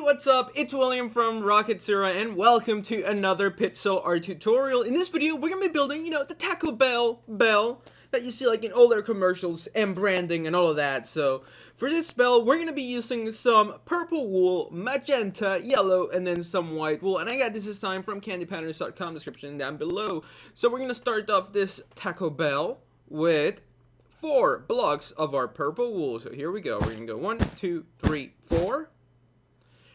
what's up? It's William from Rocket Zero, and welcome to another pixel art tutorial. In this video, we're gonna be building, the Taco Bell that you see like in all their commercials and branding and all of that. So for this bell, we're gonna be using some purple wool, magenta, yellow, and then some white wool. And I got this design from candypatterns.com, description down below. So we're gonna start off this Taco Bell with 4 blocks of our purple wool. So here we go. We're gonna go 1, 2, 3, 4.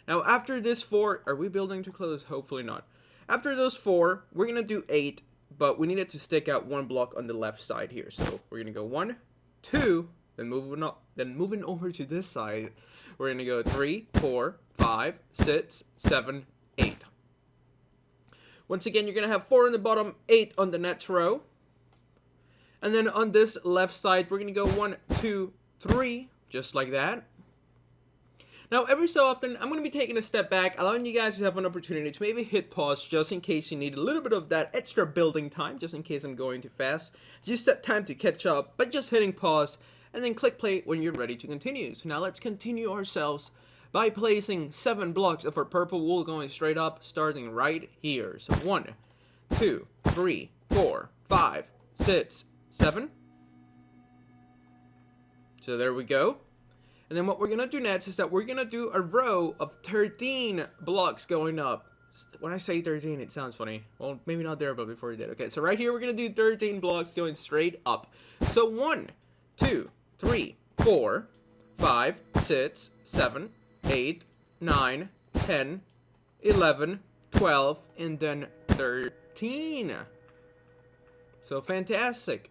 Now after this 4, are we building too close? Hopefully not. After those 4, we're gonna do 8, but we need it to stick out 1 block on the left side here. So we're gonna go 1, 2, then moving over to this side, we're gonna go 3, 4, 5, 6, 7, 8. Once again, you're gonna have 4 on the bottom, 8 on the next row. And then on this left side, we're gonna go 1, 2, 3, just like that. Now, every so often, I'm going to be taking a step back, allowing you guys to have an opportunity to maybe hit pause just in case you need a little bit of that extra building time, just in case I'm going too fast. Just that time to catch up, but just hitting pause, and then click play when you're ready to continue. So now let's continue ourselves by placing 7 blocks of our purple wool going straight up, starting right here. So 1, 2, 3, 4, 5, 6, 7. So there we go. And then what we're going to do next is that we're going to do a row of 13 blocks going up. When I say 13, it sounds funny. Well, maybe not there, but before we did. Okay, so right here, we're going to do 13 blocks going straight up. So 1, 2, 3, 4, 5, 6, 7, 8, 9, 10, 11, 12, and then 13. So fantastic.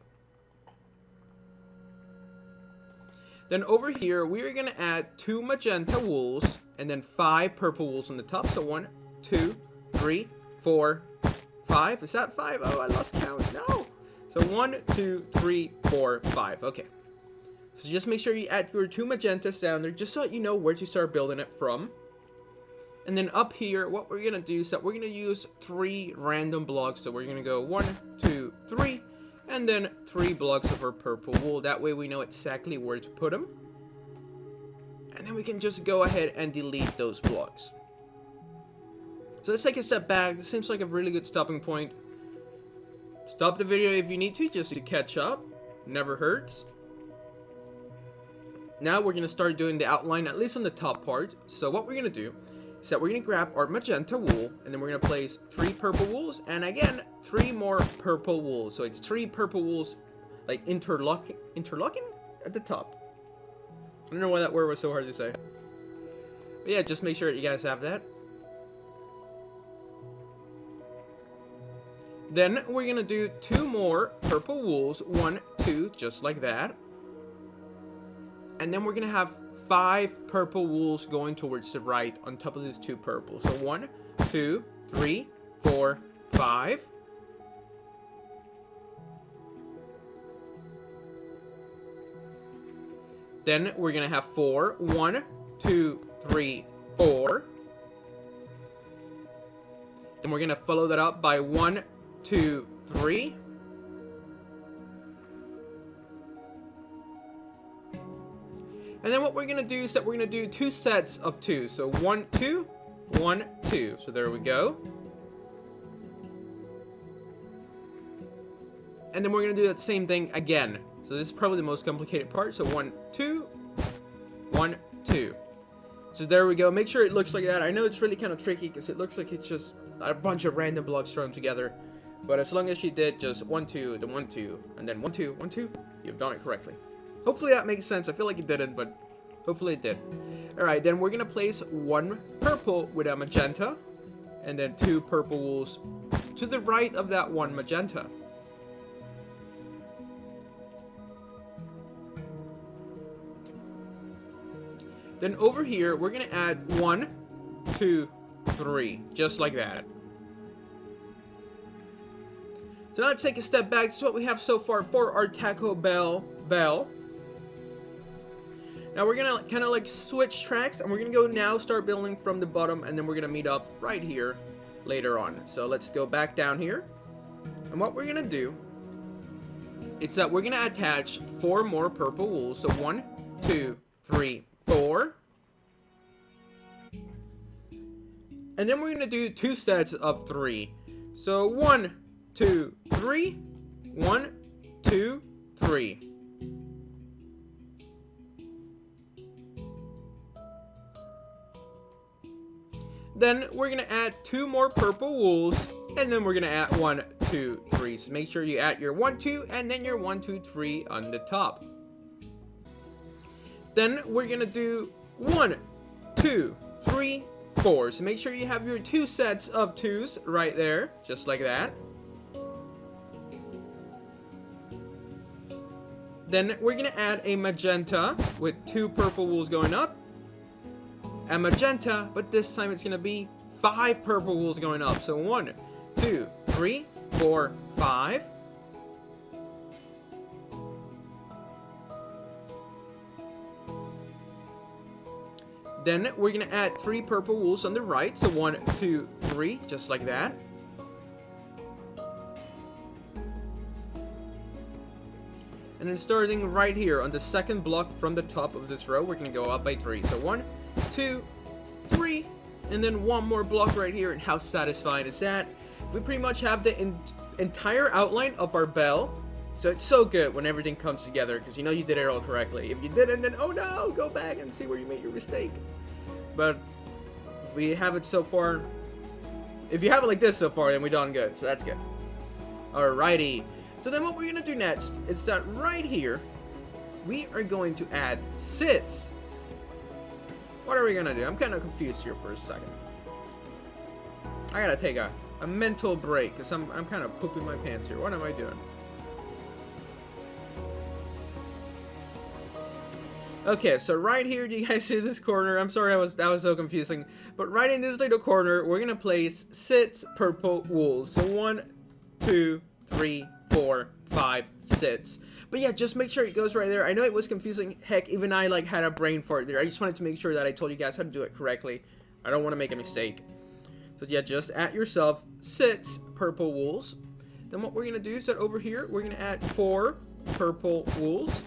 Then over here, we are going to add 2 magenta wools and then 5 purple wools on the top. So 1, 2, 3, 4, 5. Is that 5? Oh, I lost count. No. So 1, 2, 3, 4, 5. Okay. So just make sure you add your 2 magentas down there just so you know where to start building it from. And then up here, what we're going to do is that we're going to use 3 random blocks. So we're going to go 1, 2, 3. And then 3 blocks of our purple wool. That way we know exactly where to put them. And then we can just go ahead and delete those blocks. So let's take a step back. This seems like a really good stopping point. Stop the video if you need to, just to catch up. Never hurts. Now we're going to start doing the outline, at least on the top part. So what we're going to do is that we're going to grab our magenta wool, and then we're going to place 3 purple wools, and again, 3 more purple wools. So it's 3 purple wools, like interlocking at the top. I don't know why that word was so hard to say. But yeah, just make sure that you guys have that. Then we're going to do 2 more purple wools, 1, 2, just like that. And then we're going to have 5 purple wools going towards the right on top of these 2 purples. So 1, 2, 3, 4, 5. Then we're going to have 4. 1, 2, 3, 4. Then we're going to follow that up by 1, 2, 3. And then what we're going to do is that we're going to do 2 sets of 2. So 1, 2, 1, 2. So there we go. And then we're going to do that same thing again. So this is probably the most complicated part. So 1, 2, 1, 2. So there we go. Make sure it looks like that. I know it's really kind of tricky because it looks like it's just a bunch of random blocks thrown together. But as long as you did just 1, 2, then 1, 2, and then 1, 2, 1, 2, you've done it correctly. Hopefully that makes sense. I feel like it didn't, but hopefully it did. Alright, then we're going to place 1 purple with a magenta, and then 2 purple wools to the right of that 1 magenta. Then over here, we're going to add 1, 2, 3, just like that. So now let's take a step back. This is what we have so far for our Taco Bell. Now we're gonna kind of like switch tracks, and we're gonna go now start building from the bottom, and then we're gonna meet up right here later on. So let's go back down here, and what we're gonna do is that we're gonna attach 4 more purple wools. So 1, 2, 3, 4. And then we're gonna do 2 sets of 3. So 1, 2, 3. 1, 2, 3. Then we're gonna add 2 more purple wools, and then we're gonna add 1, 2, 3. So make sure you add your 1, 2, and then your 1, 2, 3 on the top. Then we're gonna do 1, 2, 3, 4. So make sure you have your 2 sets of 2s right there, just like that. Then we're gonna add a magenta with 2 purple wools going up. A magenta, but this time it's gonna be 5 purple wools going up. So 1, 2, 3, 4, 5. Then we're gonna add 3 purple wools on the right. So 1, 2, 3, just like that. And then starting right here on the second block from the top of this row, we're gonna go up by 3. So 1, 2, 3, and then 1 more block right here. And how satisfying is that? We pretty much have the entire outline of our bell. So it's so good when everything comes together, because you know you did it all correctly. If you didn't, then oh no, go back and see where you made your mistake. But if we have it so far, if you have it like this so far, then we're done good. So that's good. Alrighty. So then what we're gonna do next is that right here, we are going to add sits. What are we gonna do? I'm kind of confused here for a second. I gotta take a mental break, because I'm kind of pooping my pants here. What am I doing? Okay, so right here, do you guys see this corner? I'm sorry, that was so confusing. But right in this little corner, we're gonna place sits purple wools. So 1, 2, 3, 4, 5 sits. But yeah, just make sure it goes right there. I know it was confusing. Heck, even I like had a brain fart there. I just wanted to make sure that I told you guys how to do it correctly. I don't want to make a mistake. So yeah, just add yourself sits purple wools. Then what we're gonna do is that over here we're gonna add 4 purple wools.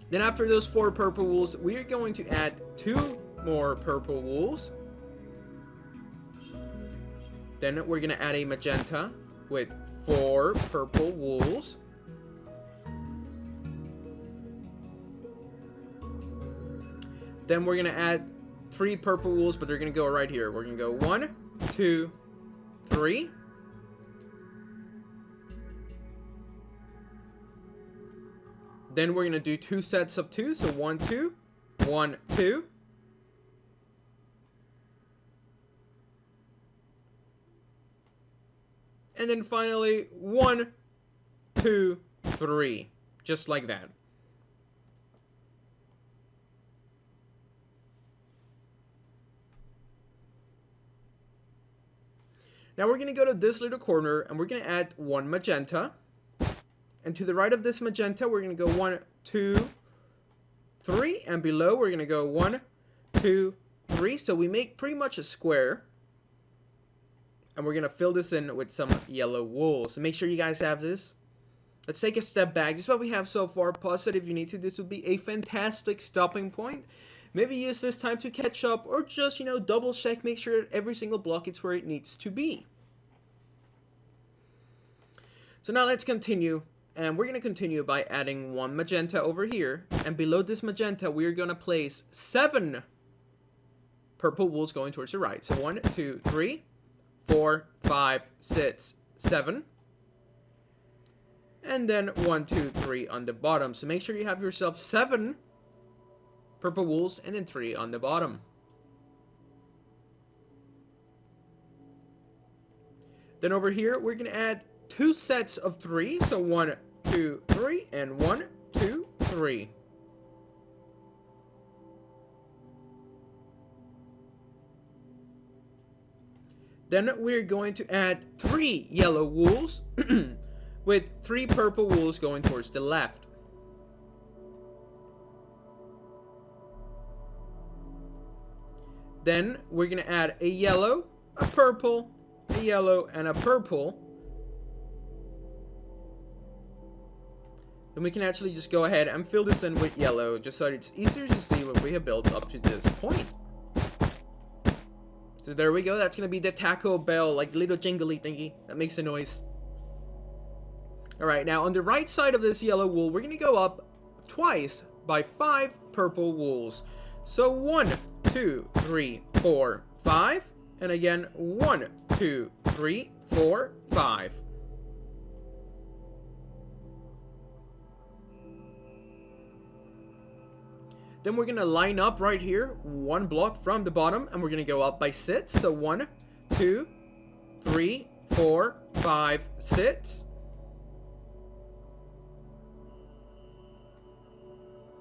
Then after those 4 purple wools, we are going to add 2 more purple wools. Then we're gonna add a magenta with 4 purple wools. Then we're gonna add 3 purple wools, but they're gonna go right here. We're gonna go 1, 2, 3. Then we're gonna do 2 sets of 2. So 1, 2, 1, 2. And then finally, 1, 2, 3. Just like that. Now we're going to go to this little corner, and we're going to add 1 magenta. And to the right of this magenta, we're going to go 1, 2, 3. And below, we're going to go 1, 2, 3. So we make pretty much a square. And we're going to fill this in with some yellow wool. So make sure you guys have this. Let's take a step back. This is what we have so far. Pause it if you need to. This would be a fantastic stopping point. Maybe use this time to catch up, or just, you know, double check, make sure that every single block is where it needs to be. So now let's continue. And we're going to continue by adding 1 magenta over here. And below this magenta, we're going to place 7 purple wools going towards the right. So 1, 2, 3. 4, 5, 6, 7. And then 1, 2, 3 on the bottom. So make sure you have yourself 7 purple wools and then 3 on the bottom. Then over here, we're going to add 2 sets of 3. So 1, 2, 3, and 1, 2, 3. Then we're going to add 3 yellow wools with 3 purple wools going towards the left. Then we're going to add a yellow, a purple, a yellow, and a purple. then we can actually just go ahead and fill this in with yellow, just so it's easier to see what we have built up to this point. So there we go. That's gonna be the Taco Bell, like little jingly thingy that makes a noise. Alright, now on the right side of this yellow wool, we're gonna go up twice by 5 purple wools. So 1, 2, 3, 4, 5. And again, 1, 2, 3, 4, 5. Then we're gonna line up right here, 1 block from the bottom, and we're gonna go up by 6. So 1, 2, 3, 4, 5, 6.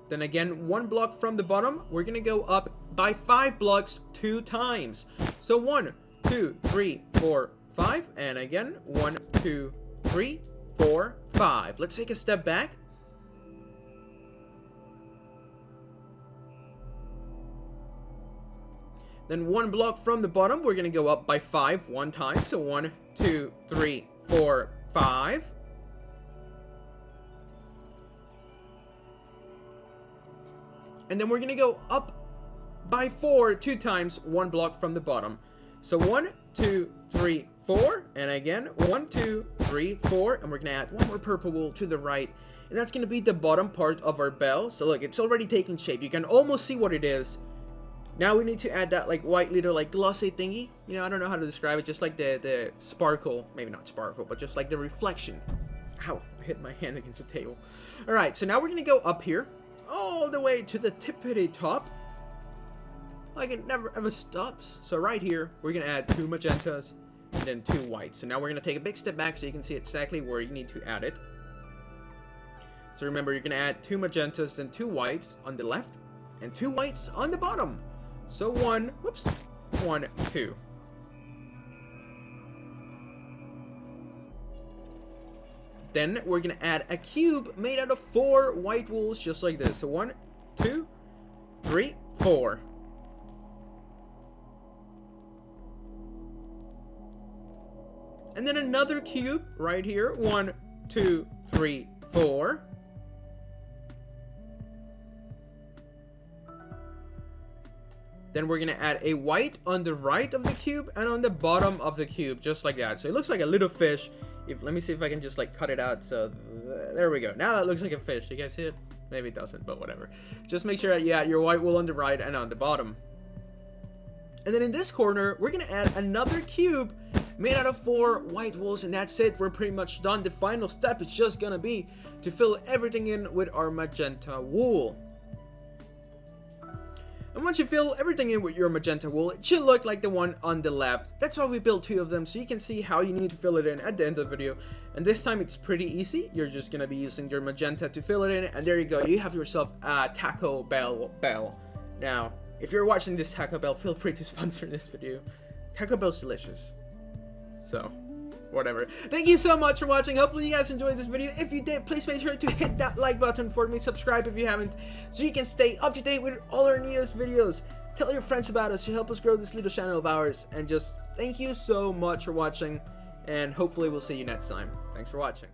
Then again, 1 block from the bottom, we're gonna go up by 5 blocks 2 times. So 1, 2, 3, 4, 5, and again, 1, 2, 3, 4, 5. Let's take a step back. Then 1 block from the bottom, we're gonna go up by 5 1 time. So 1, 2, 3, 4, 5. And then we're gonna go up by 4 2 times, 1 block from the bottom. So 1, 2, 3, 4, and again 1, 2, 3, 4, and we're gonna add 1 more purple wool to the right, and that's gonna be the bottom part of our bell. So look, it's already taking shape. You can almost see what it is. Now we need to add that like white little like glossy thingy. You know, I don't know how to describe it. Just like the sparkle, maybe not sparkle, but just like the reflection. Ow, I hit my hand against the table. All right, so now we're gonna go up here, all the way to the tippity top. Like it never ever stops. So right here, we're gonna add 2 magentas and then 2 whites. So now we're gonna take a big step back so you can see exactly where you need to add it. So remember, you're gonna add 2 magentas and 2 whites on the left and 2 whites on the bottom. So 1, 2. Then we're gonna add a cube made out of 4 white wools, just like this. So 1, 2, 3, 4. And then another cube right here. 1, 2, 3, 4. Then we're gonna add a white on the right of the cube and on the bottom of the cube, just like that. So it looks like a little fish. Let me see if I can just like cut it out. So there we go. Now it looks like a fish. Do you guys see it? Maybe it doesn't, but whatever. Just make sure that you add your white wool on the right and on the bottom. And then in this corner, we're gonna add another cube made out of 4 white wools, and that's it. We're pretty much done. The final step is just gonna be to fill everything in with our magenta wool. And once you fill everything in with your magenta wool, it should look like the one on the left. That's why we built 2 of them, so you can see how you need to fill it in at the end of the video. And this time it's pretty easy. You're just gonna be using your magenta to fill it in, and there you go. You have yourself a Taco Bell. Now, if you're watching this Taco Bell, feel free to sponsor this video. Taco Bell's delicious. So, whatever. Thank you so much for watching. Hopefully you guys enjoyed this video. If you did, please make sure to hit that like button for me. Subscribe if you haven't, so you can stay up to date with all our newest videos. Tell your friends about us to help us grow this little channel of ours. And just thank you so much for watching, and hopefully we'll see you next time. Thanks for watching.